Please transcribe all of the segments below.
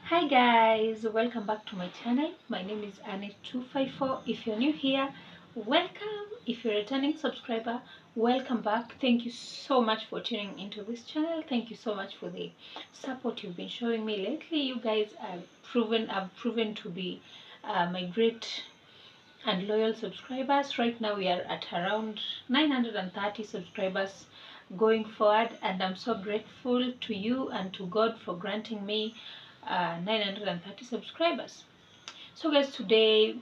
Hi guys, welcome back to my channel. My name is Annette254. If you're new here, welcome. If you're a returning subscriber, welcome back. Thank you so much for tuning into this channel. Thank you so much for the support you've been showing me lately. You guys have proven to be my great and loyal subscribers. Right now we are at around 930 subscribers going forward, and I'm so grateful to you and to God for granting me 930 subscribers. So guys, today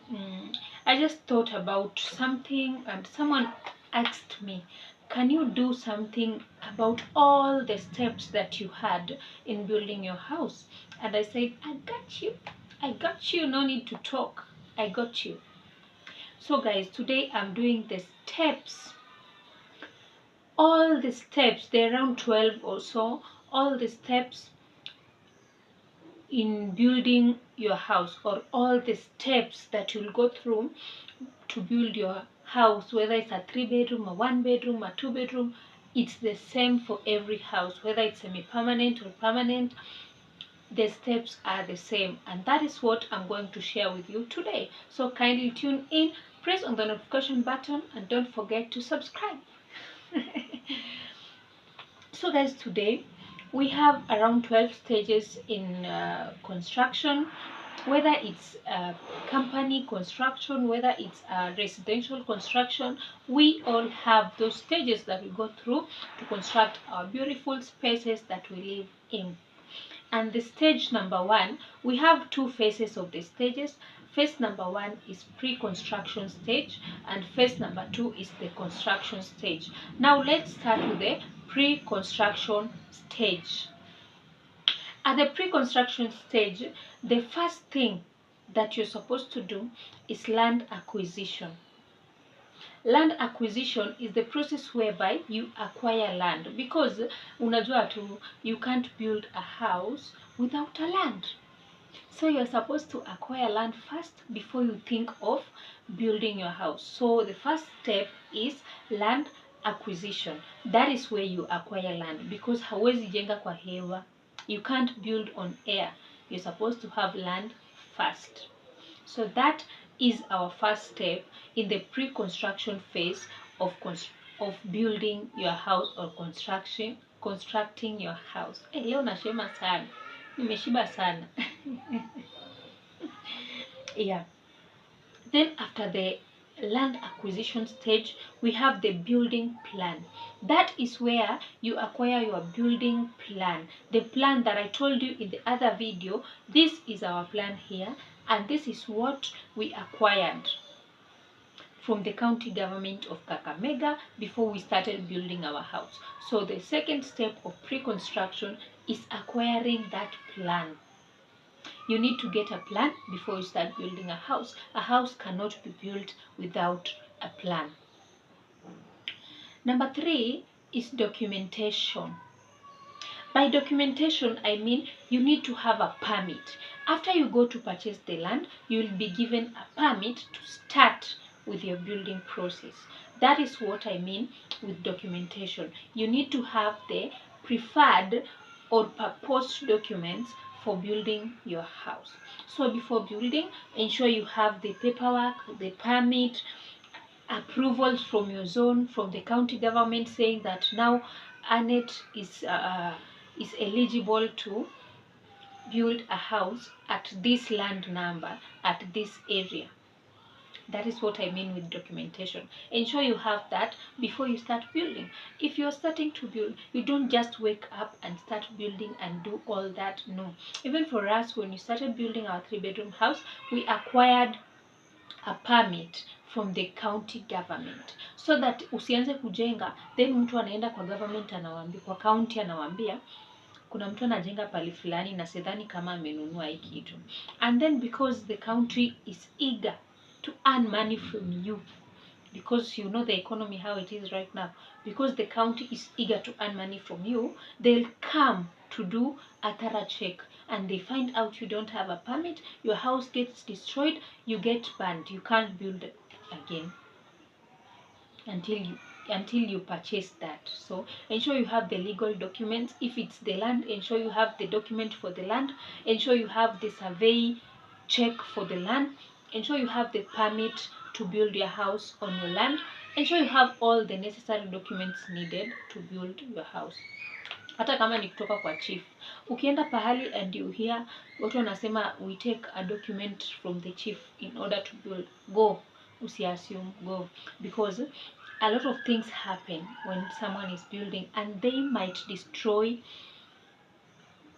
I just thought about something, and someone asked me, can you do something about all the steps that you had in building your house? And I said, I got you, no need to talk, I got you. So guys, today I'm doing the steps, all the steps, they're around 12 or so, all the steps in building your house, or all the steps that you'll go through to build your house, whether it's a 3-bedroom, a 1-bedroom, a 2-bedroom. It's the same for every house, whether it's semi-permanent or permanent. The steps are the same, and that is what I'm going to share with you today. So kindly tune in, press on the notification button, and don't forget to subscribe. So guys, today we have around 12 stages in construction, whether it's company construction, whether it's residential construction. We all have those stages that we go through to construct our beautiful spaces that we live in. And the stage number 1, we have two phases of the stages. Phase number 1 is pre-construction stage, and phase number 2 is the construction stage. Now let's start with the pre-construction stage. At the pre-construction stage, the first thing that you're supposed to do is land acquisition. Land acquisition is the process whereby you acquire land, because unajua tu, you can't build a house without a land. So you're supposed to acquire land first before you think of building your house. So the first step is land acquisition. That is where you acquire land, because hawezi jenga kwa hewa. You can't build on air. You're supposed to have land first. So that is our first step in the pre-construction phase of building your house, or constructing your house. Leo nashema sana, nimeshiba sana. Yeah. Then after the land acquisition stage, we have the building plan. That is where you acquire your building plan. The plan that I told you in the other video, this is our plan here, and this is what we acquired from the county government of Kakamega before we started building our house. So the second step of pre-construction is acquiring that plan. You need to get a plan before you start building a house. A house cannot be built without a plan. Number 3 is documentation. By documentation, I mean you need to have a permit. After you go to purchase the land, you will be given a permit to start with your building process. That is what I mean with documentation. You need to have the preferred or proposed documents for building your house. So before building, ensure you have the paperwork, the permit, approvals from your zone, from the county government, saying that now Annette is eligible to build a house at this land number, at this area. That is what I mean with documentation. Ensure you have that before you start building. If you're starting to build, you don't just wake up and start building and do all that. No. Even for us, when we started building our 3-bedroom house, we acquired a permit from the county government, so that usianze kujenga then mtu anaenda kwa government anawaambia, kwa county anawaambia kuna mtu anajenga pali fulani na sidhani kama amenunua hii kitu. And then because the country is eager to earn money from you, because you know the economy how it is right now, because the county is eager to earn money from you, they'll come to do a thorough check, and they find out you don't have a permit, your house gets destroyed, you get banned, you can't build again until you purchase that. So ensure you have the legal documents. If it's the land, ensure you have the document for the land. Ensure you have the survey check for the land. Ensure you have the permit to build your house on your land. Ensure you have all the necessary documents needed to build your house. Hata kama ni kutoka kwa chief, ukienda pahali and you hear watu wanasema we take a document from the chief in order to build, go, usiassume, go, because a lot of things happen when someone is building and they might destroy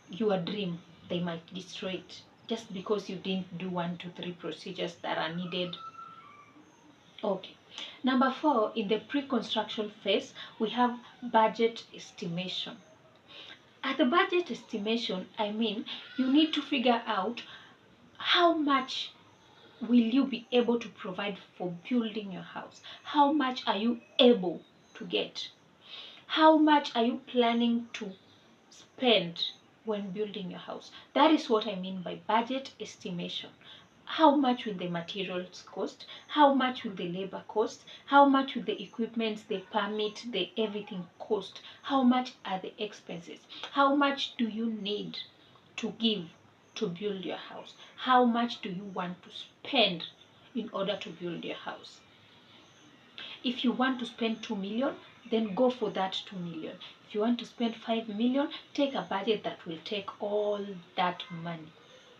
your dream. They might destroy it just because you didn't do 1, 2, 3 procedures that are needed. Okay. Number 4, in the pre-construction phase, we have budget estimation. At the budget estimation, I mean, you need to figure out how much will you be able to provide for building your house? How much are you able to get? How much are you planning to spend when building your house? That is what I mean by budget estimation. How much will the materials cost? How much will the labor cost? How much will the equipment, the permit, the everything cost? How much are the expenses? How much do you need to give to build your house? How much do you want to spend in order to build your house? If you want to spend 2 million, then go for that 2 million. If you want to spend 5 million, take a budget that will take all that money.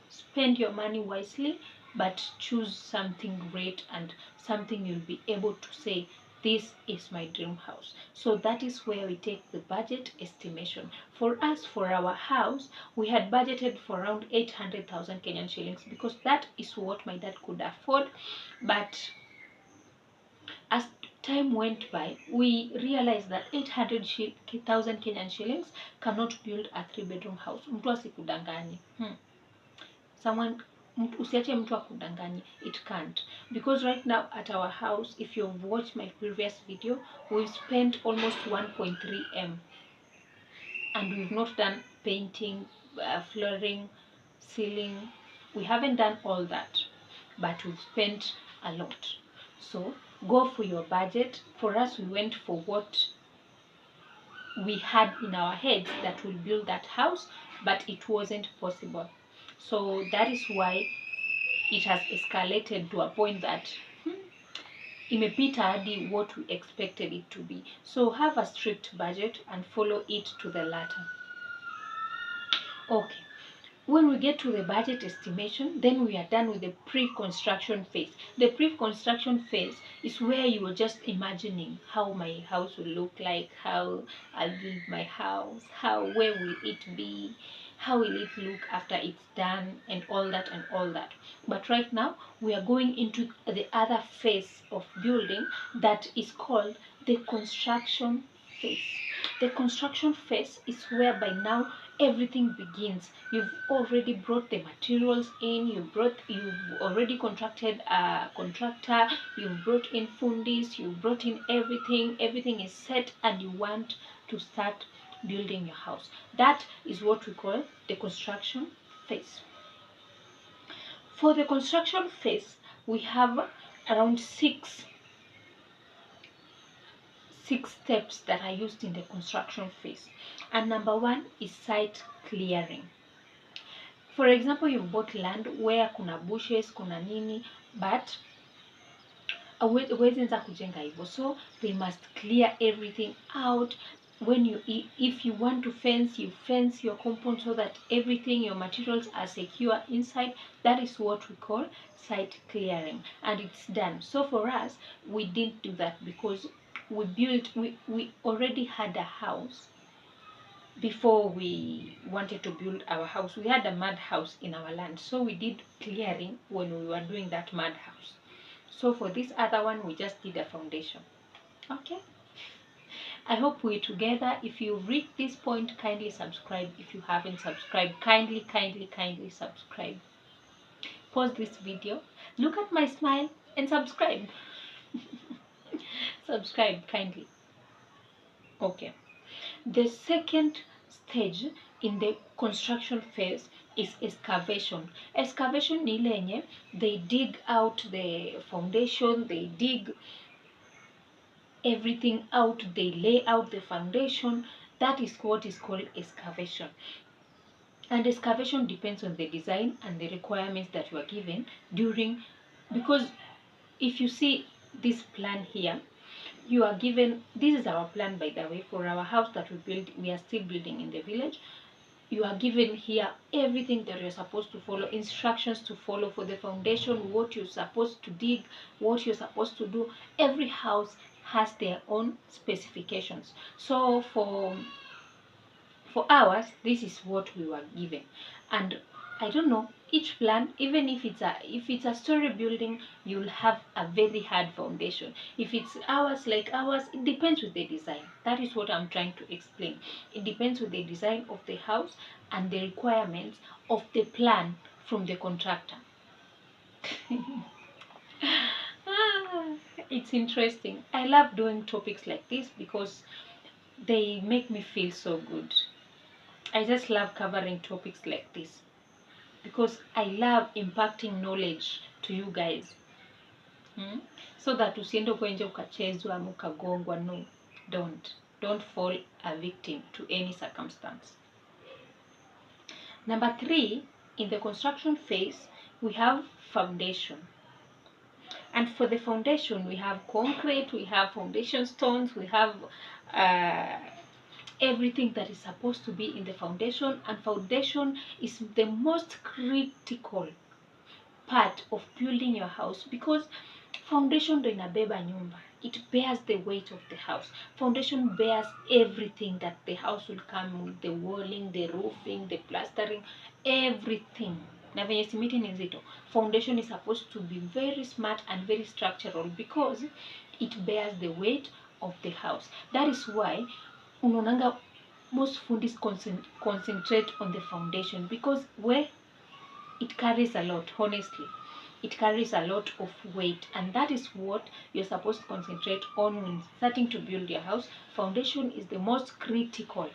Spend your money wisely, but choose something great and something you'll be able to say, this is my dream house. So that is where we take the budget estimation. For us, for our house, we had budgeted for around 800,000 Kenyan shillings because that is what my dad could afford. But as time went by, we realized that 800,000 Kenyan shillings cannot build a 3-bedroom house. Mtu asikudanganye. Usiache mtu akudanganye. It can't. Because right now at our house, if you've watched my previous video, we've spent almost 1.3 M. And we've not done painting, flooring, ceiling. We haven't done all that. But we've spent a lot. So go for your budget. For us, we went for what we had in our heads that will build that house, but it wasn't possible. So that is why it has escalated to a point that imepita hadi what we expected it to be. So have a strict budget and follow it to the letter. Okay. When we get to the budget estimation, then we are done with the pre-construction phase. The pre-construction phase is where you are just imagining how my house will look like, how I'll build my house, where will it be, how will it look after it's done, and all that and all that. But right now, we are going into the other phase of building that is called the construction phase. The construction phase is where by now everything begins. You've already brought the materials in, you've already contracted a contractor, you've brought in fundis, you've brought in everything is set, and you want to start building your house. That is what we call the construction phase. For the construction phase, we have around six steps that are used in the construction phase. And number 1 is site clearing. For example, you bought land where kuna bushes, kuna nini, but huwezi anza kujenga hivyo. So they must clear everything out. If you want to fence, you fence your compound so that everything, your materials are secure inside. That is what we call site clearing, and it's done. So for us, we didn't do that because we already had a house before we wanted to build our house. We had a mud house in our land, so we did clearing when we were doing that mud house. So for this other one, we just did a foundation. Okay, I hope we're together. If you've reached this point, kindly subscribe. If you haven't subscribed, kindly subscribe. Pause this video, look at my smile, and subscribe. Subscribe kindly. Okay, the second stage in the construction phase is excavation. Excavation ni ile yenye they dig out the foundation, they dig everything out, they lay out the foundation. That is what is called excavation. And excavation depends on the design and the requirements that you are given during, because if you see this plan here, you are given, this is our plan by the way, for our house that we are still building in the village. You are given here everything that you're supposed to follow, instructions to follow for the foundation, what you're supposed to dig, what you're supposed to do. Every house has their own specifications. So for ours, this is what we were given. And I don't know, each plan, even if it's a story building, you'll have a very hard foundation. If it's ours, like ours, it depends with the design. That is what I'm trying to explain. It depends with the design of the house and the requirements of the plan from the contractor. It's interesting. I love doing topics like this because they make me feel so good. I just love covering topics like this because I love impacting knowledge to you guys. So that usiende kwenye ukachezwa ama ukagongwa. No, don't fall a victim to any circumstance. Number 3, in the construction phase, we have foundation. And for the foundation, we have concrete, we have foundation stones, we have everything that is supposed to be in the foundation. And foundation is the most critical part of building your house, because foundation ndo inabeba nyumba. It bears the weight of the house. Foundation bears everything that the house will come with, the walling, the roofing, the plastering, everything. Na venye simiti ni nzito. Foundation is supposed to be very smart and very structural because it bears the weight of the house. That is why unaonanga most fundis concentrate on the foundation, because where it carries a lot, honestly. It carries a lot of weight, and that is what you're supposed to concentrate on when starting to build your house. Foundation is the most critical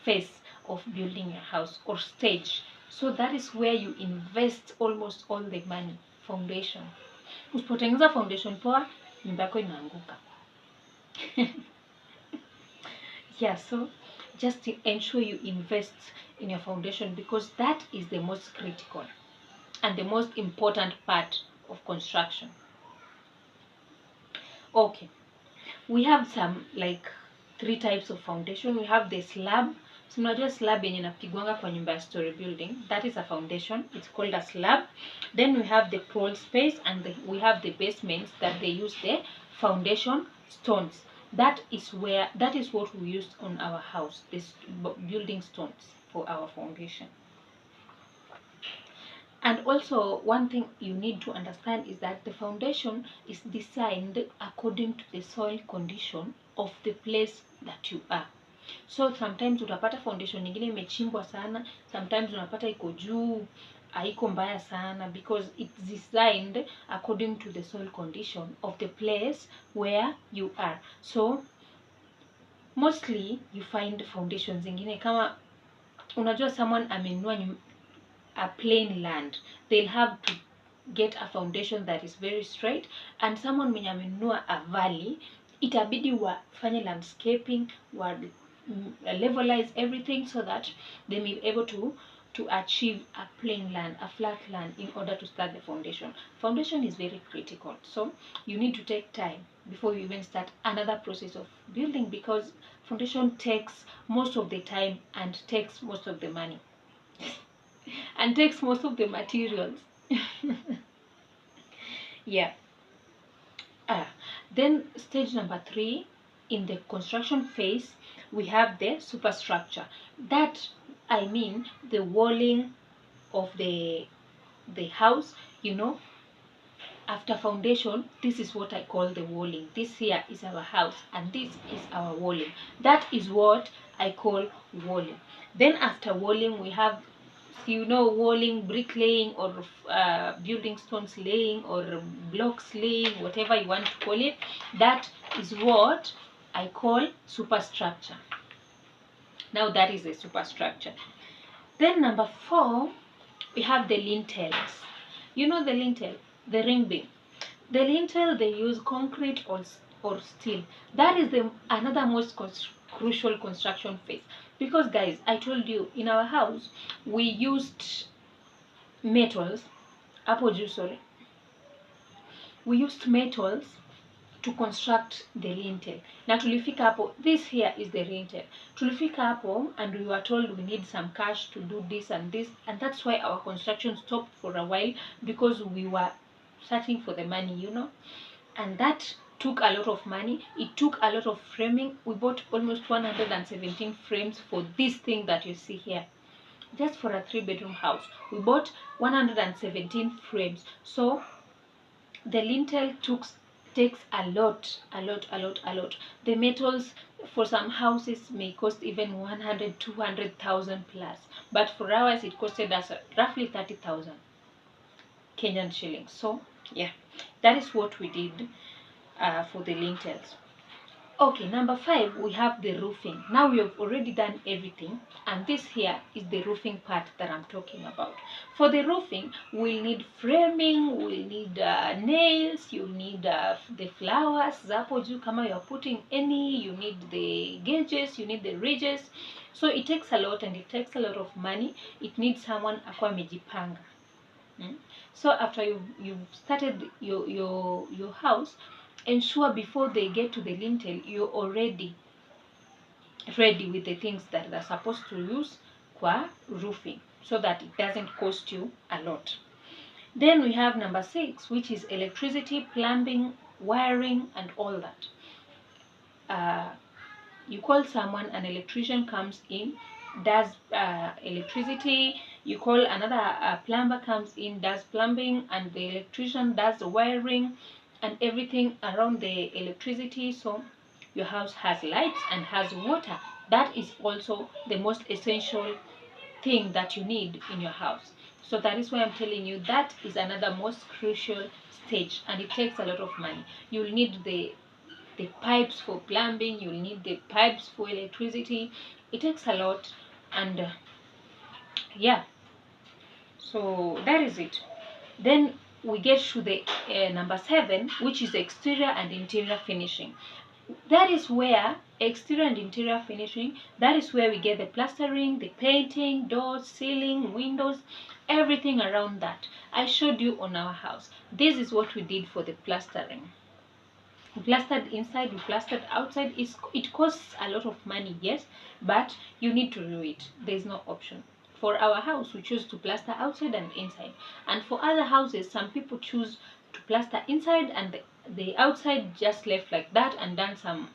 phase of building your house, or stage. So that is where you invest almost all the money. Foundation. Usipotengeneza foundation poa, nyumba yako inaanguka. Yeah, so just ensure you invest in your foundation, because that is the most critical and the most important part of construction. Okay, we have some like 3 types of foundation. We have the slab. So unajua slab yenye napigwanga kwa nyumba ya story building, that is a foundation. It's called a slab. Then we have the crawl space, and we have the basements that they use the foundation stones. That is what we used on our house, this building stones for our foundation. And also, one thing you need to understand is that the foundation is designed according to the soil condition of the place that you are. So sometimes utapata foundation nyingine imechimbwa sana, sometimes unapata iko juu, haiko mbaya sana, because it's designed according to the soil condition of the place where you are. So mostly you find foundations zingine kama unajua someone amenunua a plain land, they'll have to get a foundation that is very straight, and someone mwenye amenunua a valley, itabidi wafanye landscaping, levelize everything so that they may be able to achieve a plain land, a flat land, in order to start the foundation. Foundation is very critical, so you need to take time before you even start another process of building, because foundation takes most of the time and takes most of the money and takes most of the materials. Yeah. Then stage number 3, in the construction phase, we have the superstructure. That, I mean, the walling of the house, after foundation, this is what I call the walling. This here is our house, and this is our walling. That is what I call walling. Then after walling, we have, walling, bricklaying, or building stones laying, or blocks laying, whatever you want to call it. That is what I call superstructure. Now that is the superstructure. Then number 4, we have the lintels. You know the lintel, the ring beam. The lintel, they use concrete or steel. That is the another most crucial construction phase, because guys, I told you in our house we used metals, apple juice, sorry, we used metals to construct the lintel. Na tulifika hapo, this here is the lintel. Tulifika hapo and we were told we need some cash to do this, and that's why our construction stopped for a while, because we were searching for the money, you know. And that took a lot of money. It took a lot of framing. We bought almost 117 frames for this thing that you see here. Just for a 3-bedroom house, we bought 117 frames. So the lintel takes a lot. The metals for some houses may cost even 100, 200,000 plus, but for ours it costed us roughly 30,000 Kenyan shillings. So yeah, that is what we did for the lintels. Okay, number 5, we have the roofing. Now we have already done everything, and this here is the roofing part that I'm talking about. For the roofing, we'll need framing, we'll need nails, you'll need the flowers, zapo juu kama you're putting any, you need the gauges, you need the ridges. So it takes a lot, and it takes a lot of money. It needs someone akwa amejipanga. So after you've started your house, ensure before they get to the lintel you're already ready with the things that they're supposed to use kwa roofing, so that it doesn't cost you a lot. Then we have number 6, which is electricity, plumbing, wiring, and all that. You call someone, an electrician comes in, does electricity. You call another plumber, comes in, does plumbing, and the electrician does the wiring and everything around the electricity. So your house has lights and has water. That is also the most essential thing that you need in your house. So that is why I'm telling you that is another most crucial stage, and it takes a lot of money. You'll need the pipes for plumbing, you'll need the pipes for electricity. It takes a lot, and yeah, so that is it. Then we get to the number 7, which is exterior and interior finishing. That is where exterior and interior finishing, that is where we get the plastering, the painting, doors, ceiling, windows, everything around that. I showed you on our house. This is what we did for the plastering. We plastered inside, we plastered outside. It costs a lot of money, yes, but you need to do it. There's no option. For our house, we choose to plaster outside and inside, and for other houses, some people choose to plaster inside and the outside just left like that and done some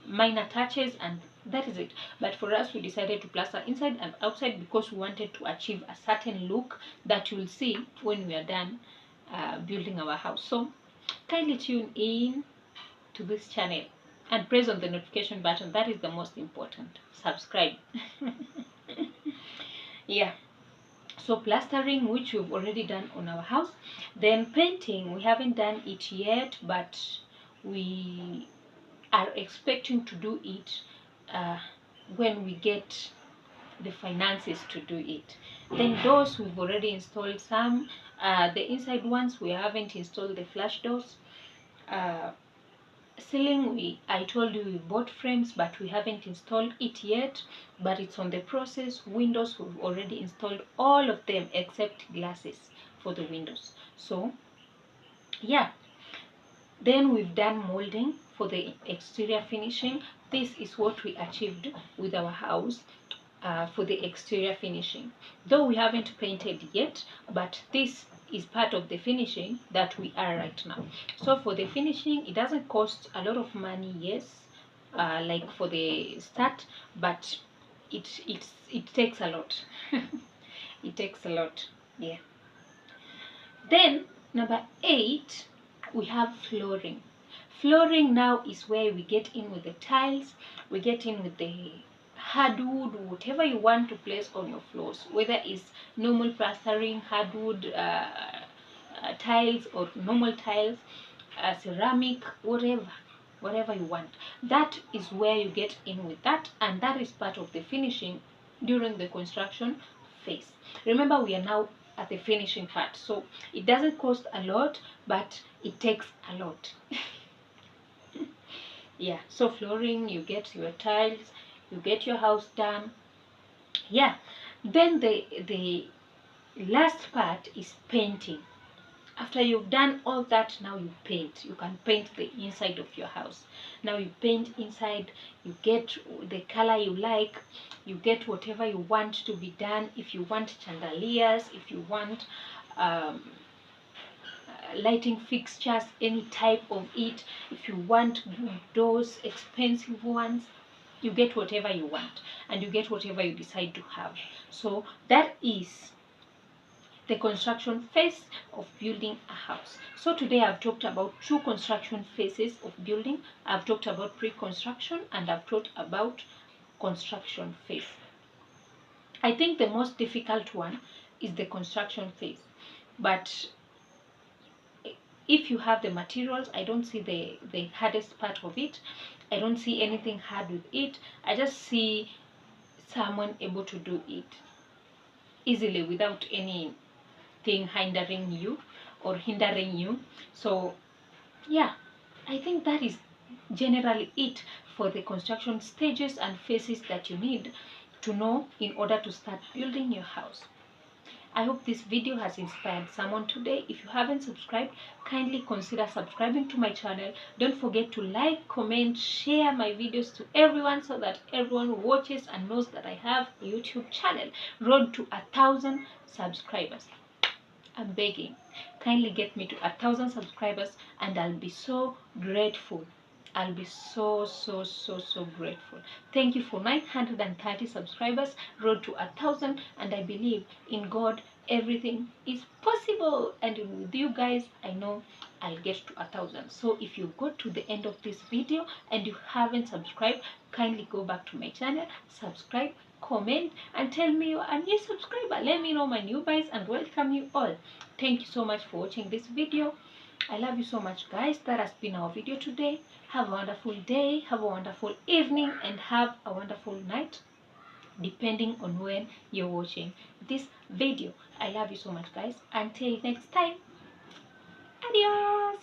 minor touches, and that is it. But for us, we decided to plaster inside and outside because we wanted to achieve a certain look that you'll see when we are done building our house. So kindly tune in to this channel and press on the notification button. That is the most important. Subscribe. Yeah, so plastering, which we've already done on our house. Then painting, we haven't done it yet, but we are expecting to do it when we get the finances to do it. Then doors, we've already installed some. The inside ones, we haven't installed the flash doors. Ceiling, I told you we bought frames, but we haven't installed it yet, but it's on the process. Windows, we've already installed all of them except glasses for the windows. So yeah, then we've done molding for the exterior finishing. This is what we achieved with our house for the exterior finishing. Though we haven't painted yet, but this is part of the finishing that we are right now. So for the finishing, it doesn't cost a lot of money, yes, like for the start, but it takes a lot. It takes a lot, yeah. Then number 8, we have flooring. Flooring now is where we get in with the tiles, we get in with the hardwood, whatever you want to place on your floors, whether it's normal plastering, hardwood tiles, or normal tiles, ceramic, whatever you want. That is where you get in with that, and that is part of the finishing during the construction phase. Remember, we are now at the finishing part, so it doesn't cost a lot, but it takes a lot. Yeah, so flooring, you get your tiles, you get your house done. Yeah, then the last part is painting. After you've done all that, now you paint. You can paint the inside of your house. Now you paint inside, you get the color you like, you get whatever you want to be done. If you want chandeliers, if you want um, lighting fixtures, any type of it, if you want good doors, expensive ones, you get whatever you want, and you get whatever you decide to have. So that is the construction phase of building a house. So today I've talked about two construction phases of building. I've talked about pre-construction and I've talked about construction phase. I think the most difficult one is the construction phase, but if you have the materials, I don't see the hardest part of it. I don't see anything hard with it. I just see someone able to do it easily without anything hindering you. So yeah, I think that is generally it for the construction stages and phases that you need to know in order to start building your house. I hope this video has inspired someone today. If you haven't subscribed, kindly consider subscribing to my channel. Don't forget to like, comment, share my videos to everyone so that everyone watches and knows that I have a YouTube channel. Road to 1,000 subscribers. I'm begging, kindly get me to 1,000 subscribers and I'll be so grateful. I'll be so grateful. Thank you for 930 subscribers, road to 1,000, and I believe in God everything is possible, and with you guys I know I'll get to 1,000. So if you got to the end of this video and you haven't subscribed, kindly go back to my channel, subscribe, comment, and tell me you're a new subscriber. Let me know my new guys and welcome you all. Thank you so much for watching this video. I love you so much, guys. That has been our video today. Have a wonderful day, have a wonderful evening, and have a wonderful night, depending on when you're watching this video. I love you so much, guys. Until next time, adios.